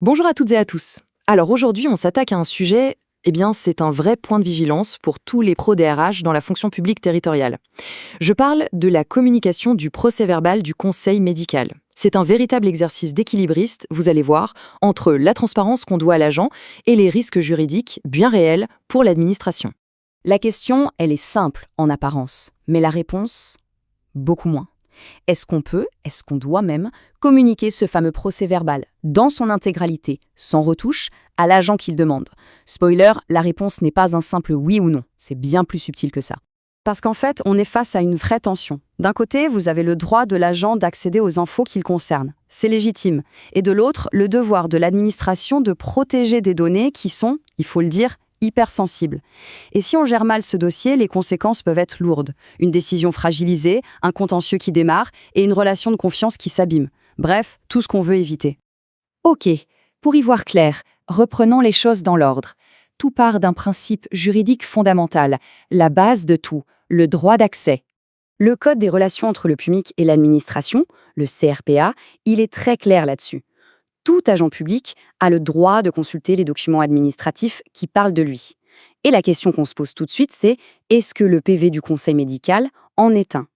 Bonjour à toutes et à tous. Alors aujourd'hui, on s'attaque à un sujet, c'est un vrai point de vigilance pour tous les pros DRH dans la fonction publique territoriale. Je parle de la communication du procès-verbal du conseil médical. C'est un véritable exercice d'équilibriste, vous allez voir, entre la transparence qu'on doit à l'agent et les risques juridiques bien réels pour l'administration. La question, elle est simple en apparence, mais la réponse, beaucoup moins. Est-ce qu'on doit même communiquer ce fameux procès-verbal dans son intégralité, sans retouche, à l'agent qui le demande? Spoiler, la réponse n'est pas un simple oui ou non, c'est bien plus subtil que ça. Parce qu'en fait, on est face à une vraie tension. D'un côté, vous avez le droit de l'agent d'accéder aux infos qu'il concerne. C'est légitime. Et de l'autre, le devoir de l'administration de protéger des données qui sont, il faut le dire, hypersensibles. Et si on gère mal ce dossier, les conséquences peuvent être lourdes. Une décision fragilisée, un contentieux qui démarre et une relation de confiance qui s'abîme. Bref, tout ce qu'on veut éviter. Ok, pour y voir clair, reprenons les choses dans l'ordre. Tout part d'un principe juridique fondamental, la base de tout, le droit d'accès. Le Code des relations entre le public et l'administration, le CRPA, il est très clair là-dessus. Tout agent public a le droit de consulter les documents administratifs qui parlent de lui. Et la question qu'on se pose tout de suite, c'est est-ce que le PV du conseil médical en est un?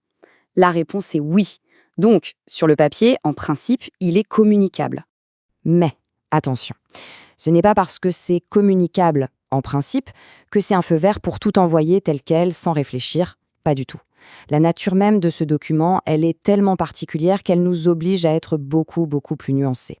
La réponse est oui. Donc, sur le papier, en principe, il est communicable. Mais, attention, ce n'est pas parce que c'est communicable, en principe, que c'est un feu vert pour tout envoyer tel quel, sans réfléchir. Pas du tout. La nature même de ce document, elle est tellement particulière qu'elle nous oblige à être beaucoup plus nuancés.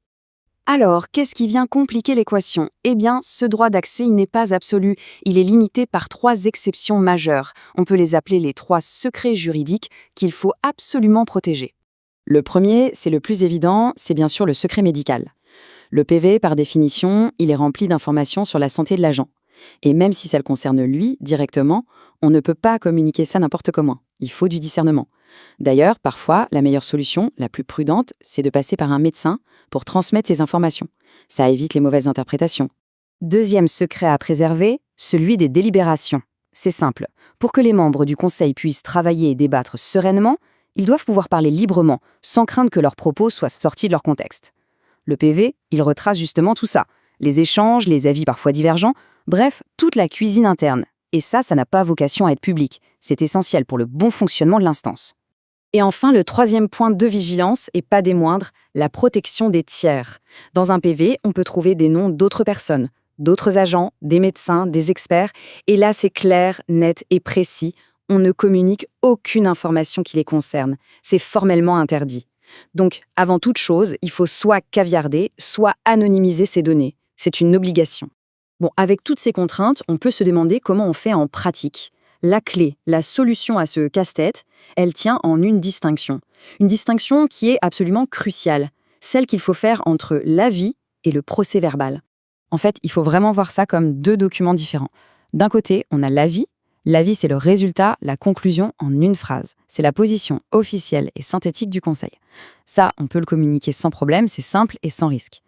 Alors, qu'est-ce qui vient compliquer l'équation? Eh bien, ce droit d'accès, il n'est pas absolu. Il est limité par 3 exceptions majeures. On peut les appeler les 3 secrets juridiques qu'il faut absolument protéger. Le premier, c'est le plus évident, c'est bien sûr le secret médical. Le PV, par définition, il est rempli d'informations sur la santé de l'agent. Et même si ça le concerne lui, directement, on ne peut pas communiquer ça n'importe comment. Il faut du discernement. D'ailleurs, parfois, la meilleure solution, la plus prudente, c'est de passer par un médecin pour transmettre ces informations. Ça évite les mauvaises interprétations. Deuxième secret à préserver, celui des délibérations. C'est simple. Pour que les membres du conseil puissent travailler et débattre sereinement, ils doivent pouvoir parler librement, sans craindre que leurs propos soient sortis de leur contexte. Le PV, il retrace justement tout ça. Les échanges, les avis parfois divergents, bref, toute la cuisine interne. Et ça n'a pas vocation à être public. C'est essentiel pour le bon fonctionnement de l'instance. Et enfin, le troisième point de vigilance, et pas des moindres, la protection des tiers. Dans un PV, on peut trouver des noms d'autres personnes, d'autres agents, des médecins, des experts, et là c'est clair, net et précis, on ne communique aucune information qui les concerne. C'est formellement interdit. Donc, avant toute chose, il faut soit caviarder, soit anonymiser ces données. C'est une obligation. Bon, avec toutes ces contraintes, on peut se demander comment on fait en pratique. La clé, la solution à ce casse-tête, elle tient en une distinction. Une distinction qui est absolument cruciale, celle qu'il faut faire entre l'avis et le procès-verbal. En fait, il faut vraiment voir ça comme 2 documents différents. D'un côté, on a l'avis. L'avis, c'est le résultat, la conclusion en une phrase. C'est la position officielle et synthétique du conseil. Ça, on peut le communiquer sans problème, c'est simple et sans risque.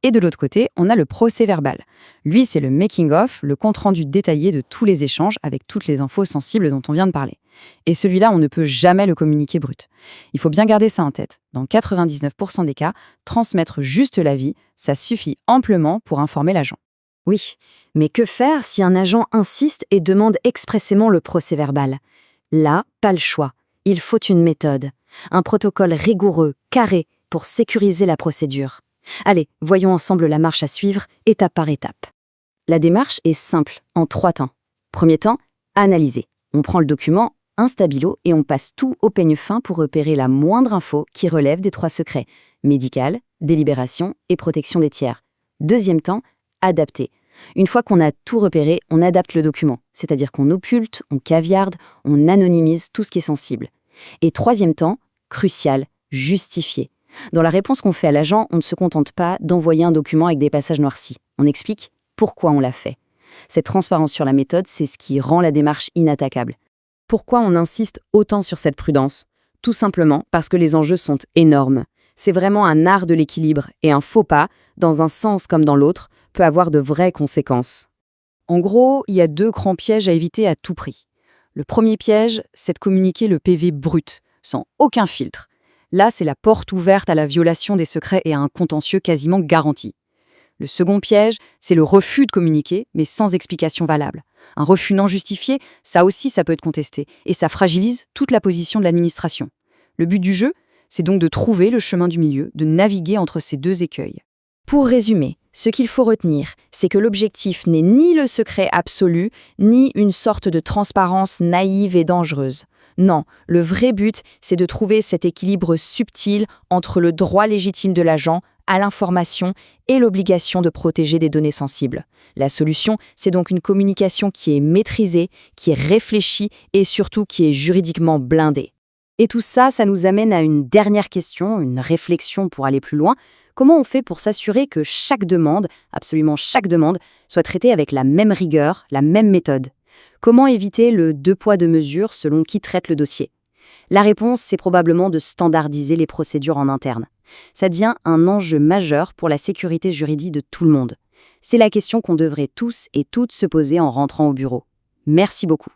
Et de l'autre côté, on a le procès-verbal. Lui, c'est le making-of, le compte-rendu détaillé de tous les échanges avec toutes les infos sensibles dont on vient de parler. Et celui-là, on ne peut jamais le communiquer brut. Il faut bien garder ça en tête. Dans 99% des cas, transmettre juste l'avis, ça suffit amplement pour informer l'agent. Oui, mais que faire si un agent insiste et demande expressément le procès-verbal? Là, pas le choix. Il faut une méthode, un protocole rigoureux, carré, pour sécuriser la procédure. Allez, voyons ensemble la marche à suivre, étape par étape. La démarche est simple, en 3 temps. Premier temps, analyser. On prend le document, un stabilo, et on passe tout au peigne fin pour repérer la moindre info qui relève des 3 secrets, médical, délibération et protection des tiers. Deuxième temps, adapter. Une fois qu'on a tout repéré, on adapte le document, c'est-à-dire qu'on occulte, on caviarde, on anonymise tout ce qui est sensible. Et troisième temps, crucial, justifier. Dans la réponse qu'on fait à l'agent, on ne se contente pas d'envoyer un document avec des passages noircis. On explique pourquoi on l'a fait. Cette transparence sur la méthode, c'est ce qui rend la démarche inattaquable. Pourquoi on insiste autant sur cette prudence? Tout simplement parce que les enjeux sont énormes. C'est vraiment un art de l'équilibre et un faux pas, dans un sens comme dans l'autre, peut avoir de vraies conséquences. En gros, il y a 2 grands pièges à éviter à tout prix. Le premier piège, c'est de communiquer le PV brut, sans aucun filtre. Là, c'est la porte ouverte à la violation des secrets et à un contentieux quasiment garanti. Le second piège, c'est le refus de communiquer, mais sans explication valable. Un refus non justifié, ça aussi, ça peut être contesté, et ça fragilise toute la position de l'administration. Le but du jeu, c'est donc de trouver le chemin du milieu, de naviguer entre ces deux écueils. Pour résumer, ce qu'il faut retenir, c'est que l'objectif n'est ni le secret absolu, ni une sorte de transparence naïve et dangereuse. Non, le vrai but, c'est de trouver cet équilibre subtil entre le droit légitime de l'agent à l'information et l'obligation de protéger des données sensibles. La solution, c'est donc une communication qui est maîtrisée, qui est réfléchie et surtout qui est juridiquement blindée. Et tout ça, ça nous amène à une dernière question, une réflexion pour aller plus loin. Comment on fait pour s'assurer que chaque demande, absolument chaque demande, soit traitée avec la même rigueur, la même méthode? Comment éviter le deux poids deux mesures selon qui traite le dossier? La réponse, c'est probablement de standardiser les procédures en interne. Ça devient un enjeu majeur pour la sécurité juridique de tout le monde. C'est la question qu'on devrait tous et toutes se poser en rentrant au bureau. Merci beaucoup.